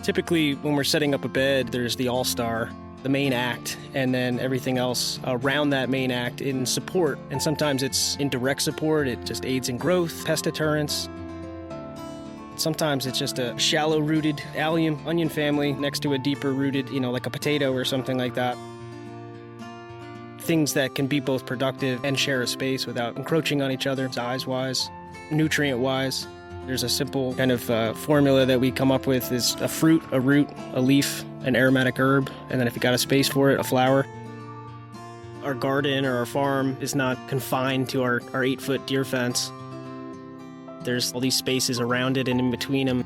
Typically, when we're setting up a bed, there's the all-star, the main act, and then everything else around that main act in support. And sometimes it's in direct support. It just aids in growth, pest deterrence. Sometimes it's just a shallow-rooted allium onion family next to a deeper-rooted, like a potato or something like that. Things that can be both productive and share a space without encroaching on each other, size-wise, nutrient-wise. There's a simple kind of formula that we come up with is a fruit, a root, a leaf, an aromatic herb, and then if you got a space for it, a flower. Our garden or our farm is not confined to our 8-foot deer fence. There's all these spaces around it and in between them.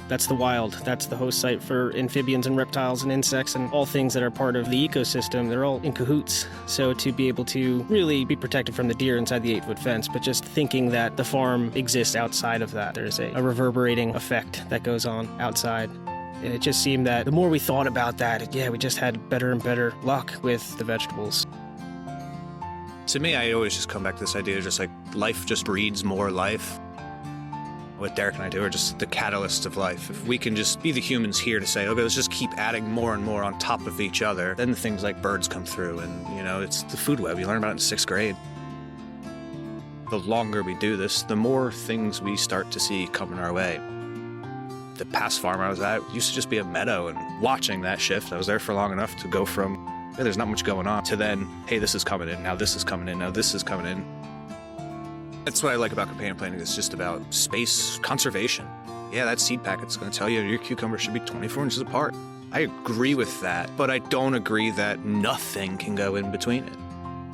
That's the wild. That's the host site for amphibians and reptiles and insects and all things that are part of the ecosystem. They're all in cahoots. So to be able to really be protected from the deer inside the 8-foot fence, but just thinking that the farm exists outside of that, there's a reverberating effect that goes on outside. And it just seemed that the more we thought about that, we just had better and better luck with the vegetables. To me, I always just come back to this idea of just like life just breeds more life. What Derric and I do are just the catalysts of life. If we can just be the humans here to say, okay, let's just keep adding more and more on top of each other, then things like birds come through and, it's the food web. You learn about it in 6th grade. The longer we do this, the more things we start to see coming our way. The past farm I was at used to just be a meadow, and watching that shift, I was there for long enough to go from, there's not much going on, to then, hey, this is coming in, now this is coming in, now this is coming in. That's what I like about companion planting. It's just about space conservation. Yeah, that seed packet's going to tell you your cucumber should be 24 inches apart. I agree with that, but I don't agree that nothing can go in between it.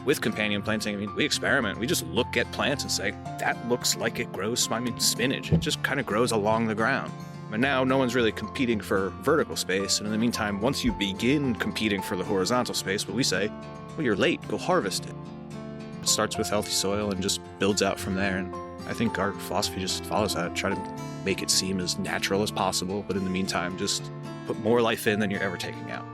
With companion planting, we experiment. We just look at plants and say, that looks like it grows, spinach. It just kind of grows along the ground. But now no one's really competing for vertical space. And in the meantime, once you begin competing for the horizontal space, what we say, well, you're late, go harvest it. It starts with healthy soil and just builds out from there. And I think our philosophy just follows that. Try to make it seem as natural as possible, but in the meantime, just put more life in than you're ever taking out.